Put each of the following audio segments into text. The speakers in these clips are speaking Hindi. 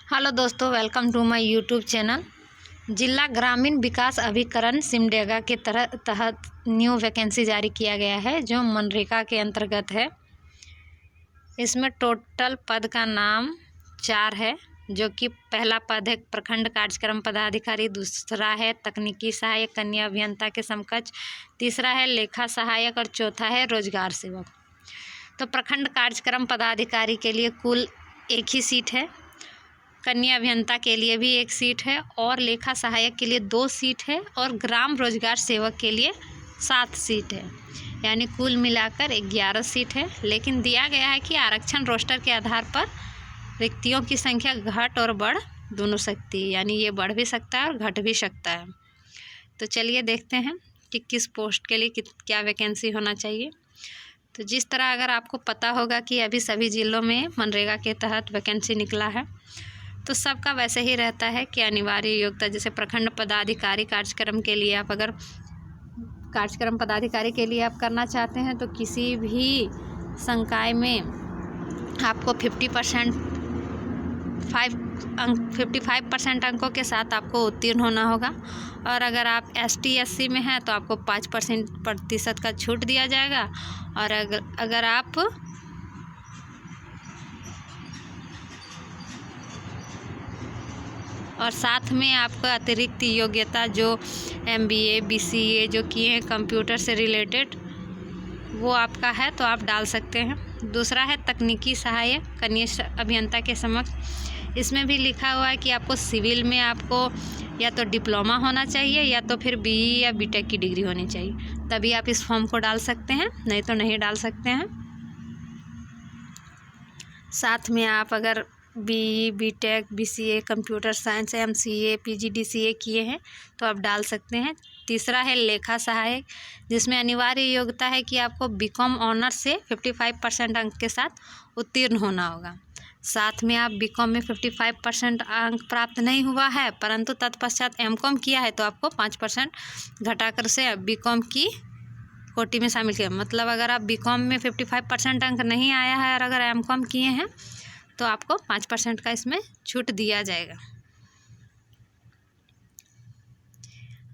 हेलो दोस्तों, welcome to my YouTube channel. जिला ग्रामीण विकास अभिकरण सिमडेगा के तहत न्यू वैकेंसी जारी किया गया है जो मनरेगा के अंतर्गत है। इसमें टोटल पद का नाम 4 है, जो कि पहला पद है प्रखंड कार्यक्रम पदाधिकारी, दूसरा है तकनीकी सहायक कन्या अभियंता के समकक्ष, तीसरा है लेखा सहायक और चौथा है रोजगार सेवक। तो प्रखंड कार्यक्रम पदाधिकारी के लिए कुल 1 ही सीट है, कन्या अभियंता के लिए भी 1 सीट है और लेखा सहायक के लिए 2 सीट है और ग्राम रोजगार सेवक के लिए 7 सीट है, यानी कुल मिलाकर 11 सीट है। लेकिन दिया गया है कि आरक्षण रोस्टर के आधार पर रिक्तियों की संख्या घट और बढ़ दोनों सकती है, यानी ये बढ़ भी सकता है और घट भी सकता है। तो चलिए देखते हैं कि किस पोस्ट के लिए क्या वैकेंसी होना चाहिए। तो जिस तरह अगर आपको पता होगा कि अभी सभी जिलों में मनरेगा के तहत वैकेंसी निकला है, तो सबका वैसे ही रहता है कि अनिवार्य योग्यता, जैसे प्रखंड पदाधिकारी कार्यक्रम के लिए आप अगर कार्यक्रम पदाधिकारी के लिए आप करना चाहते हैं तो किसी भी संकाय में आपको 55% अंकों के साथ आपको उत्तीर्ण होना होगा। और अगर आप ST SC में हैं तो आपको 5% का छूट दिया जाएगा। और अगर आप और साथ में आपका अतिरिक्त योग्यता जो MBA BCA जो किए हैं कंप्यूटर से रिलेटेड, वो आपका है तो आप डाल सकते हैं। दूसरा है तकनीकी सहायक कन्या अभियंता के समक्ष। इसमें भी लिखा हुआ है कि आपको सिविल में आपको या तो डिप्लोमा होना चाहिए या तो फिर BE या BTech की डिग्री होनी चाहिए, तभी आप इस फॉर्म को डाल सकते हैं, नहीं तो नहीं डाल सकते हैं। साथ में आप अगर BE BTech BCA computer science MCA PGDCA किए हैं तो आप डाल सकते हैं। तीसरा है लेखा सहायक, जिसमें अनिवार्य योग्यता है कि आपको BCom ऑनर्स से 55% अंक के साथ उत्तीर्ण होना होगा। साथ में आप BCom में 55% अंक प्राप्त नहीं हुआ है परंतु तत्पश्चात MCom किया है तो आपको 5% घटाकर से BCom की कोटि में शामिल किया। मतलब अगर आप BCom में 55% अंक नहीं आया है और अगर MCom किए हैं तो आपको 5% का इसमें छूट दिया जाएगा।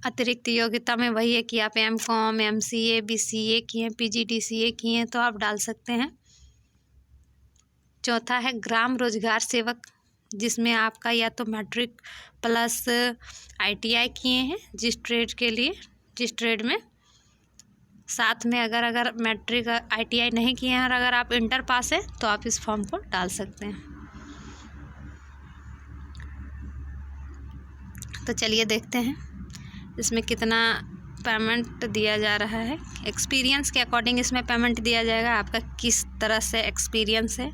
अतिरिक्त योग्यता में वही है कि आप MCom MCA BCA किए हैं PGDCA किए हैं तो आप डाल सकते हैं। चौथा है ग्राम रोजगार सेवक, जिसमें आपका या तो मैट्रिक प्लस ITI किए हैं जिस ट्रेड में। साथ में अगर मैट्रिक ITI नहीं किए हैं और अगर आप इंटर पास हैं तो आप इस फॉर्म को डाल सकते हैं। तो चलिए देखते हैं इसमें कितना पेमेंट दिया जा रहा है। एक्सपीरियंस के अकॉर्डिंग इसमें पेमेंट दिया जाएगा, आपका किस तरह से एक्सपीरियंस है।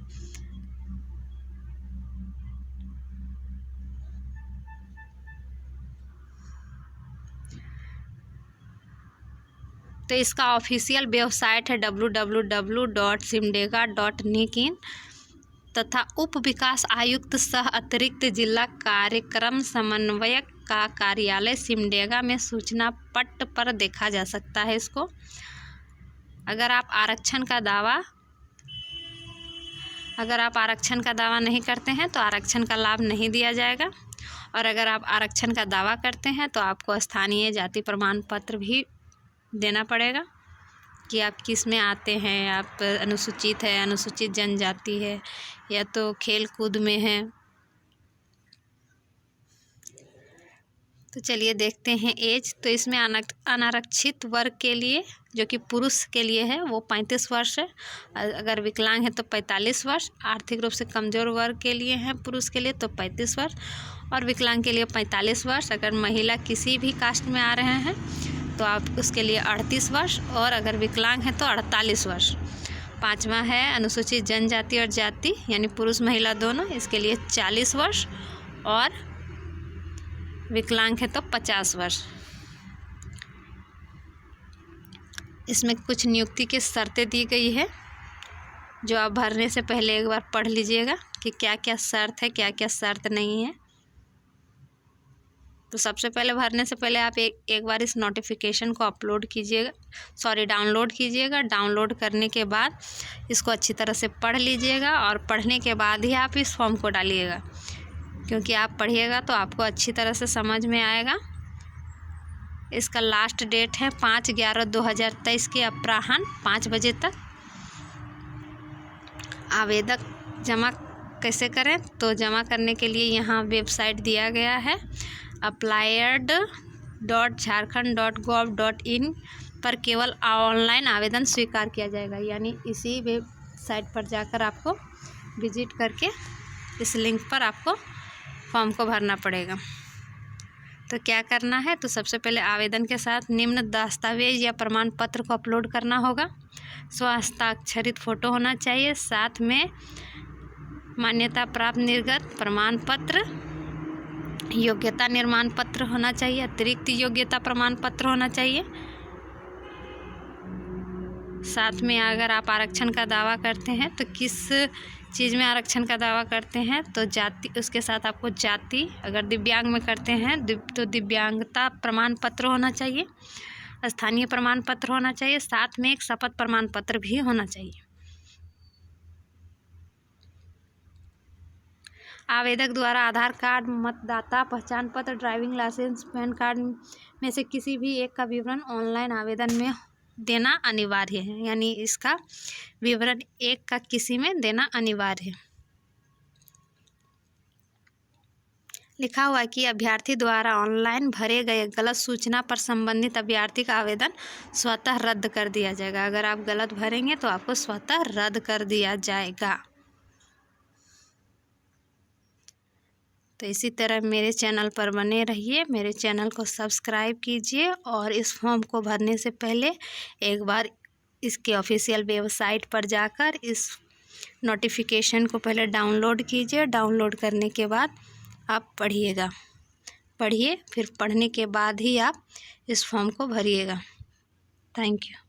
तो इसका ऑफिशियल वेबसाइट है www.simdega.nic तथा उप विकास आयुक्त सह अतिरिक्त जिला कार्यक्रम समन्वयक का कार्यालय सिमडेगा में सूचना पट पर देखा जा सकता है इसको। अगर आप आरक्षण का दावा नहीं करते हैं तो आरक्षण का लाभ नहीं दिया जाएगा। और अगर आप आरक्षण का दावा करते हैं तो आपको स्थानीय जाति प्रमाण पत्र भी देना पड़ेगा कि आप किस में आते हैं, आप अनुसूचित है, अनुसूचित जनजाति है या तो खेल कूद में है। तो चलिए देखते हैं एज। तो इसमें अनारक्षित वर्ग के लिए जो कि पुरुष के लिए है वो 35 वर्ष है, अगर विकलांग है तो 45 वर्ष, आर्थिक रूप से कमज़ोर वर्ग के लिए है पुरुष के लिए तो 35 वर्ष और विकलांग के लिए 45 वर्ष। अगर महिला किसी भी कास्ट में आ रहे हैं तो आप उसके लिए 38 वर्ष और अगर विकलांग है तो 48 वर्ष। 5वां है अनुसूचित जनजाति और जाति यानी पुरुष महिला दोनों, इसके लिए 40 वर्ष और विकलांग है तो 50 वर्ष। इसमें कुछ नियुक्ति की शर्तें दी गई है जो आप भरने से पहले एक बार पढ़ लीजिएगा कि क्या क्या शर्त है, क्या क्या शर्त नहीं है। तो सबसे पहले भरने से पहले आप एक बार इस नोटिफिकेशन को डाउनलोड कीजिएगा। डाउनलोड करने के बाद इसको अच्छी तरह से पढ़ लीजिएगा और पढ़ने के बाद ही आप इस फॉर्म को डालिएगा। क्योंकि आप पढ़िएगा तो आपको अच्छी तरह से समझ में आएगा। इसका लास्ट डेट है 5/11/2023 के अपराह्न 5 बजे तक। आवेदक जमा कैसे करें, तो जमा करने के लिए यहाँ वेबसाइट दिया गया है applied.jharkhand.gov.in पर केवल ऑनलाइन आवेदन स्वीकार किया जाएगा। यानी इसी वेबसाइट पर जाकर आपको विजिट करके इस लिंक पर आपको फॉर्म को भरना पड़ेगा। तो क्या करना है, तो सबसे पहले आवेदन के साथ निम्न दस्तावेज या प्रमाण पत्र को अपलोड करना होगा। स्वहस्ताक्षरित फ़ोटो होना चाहिए, साथ में मान्यता प्राप्त निर्गत प्रमाण पत्र, योग्यता निर्माण पत्र होना चाहिए, अतिरिक्त योग्यता प्रमाण पत्र होना चाहिए। साथ में अगर आप आरक्षण का दावा करते हैं तो किस चीज़ में आरक्षण का दावा करते हैं, तो जाति, उसके साथ आपको जाति, अगर दिव्यांग में करते हैं तो दिव्यांगता प्रमाण पत्र होना चाहिए, स्थानीय प्रमाण पत्र होना चाहिए, साथ में एक शपथ प्रमाण पत्र भी होना चाहिए। आवेदक द्वारा आधार कार्ड, मतदाता पहचान पत्र, ड्राइविंग लाइसेंस, पैन कार्ड में से किसी भी एक का विवरण ऑनलाइन आवेदन में देना अनिवार्य है। यानी इसका विवरण एक का किसी में देना अनिवार्य है। लिखा हुआ है कि अभ्यर्थी द्वारा ऑनलाइन भरे गए गलत सूचना पर संबंधित अभ्यर्थी का आवेदन स्वतः रद्द कर दिया जाएगा। अगर आप गलत भरेंगे तो आपको स्वतः रद्द कर दिया जाएगा। तो इसी तरह मेरे चैनल पर बने रहिए, मेरे चैनल को सब्सक्राइब कीजिए और इस फॉर्म को भरने से पहले एक बार इसके ऑफिशियल वेबसाइट पर जाकर इस नोटिफिकेशन को पहले डाउनलोड कीजिए। डाउनलोड करने के बाद आप पढ़िए, फिर पढ़ने के बाद ही आप इस फॉर्म को भरिएगा। Thank you.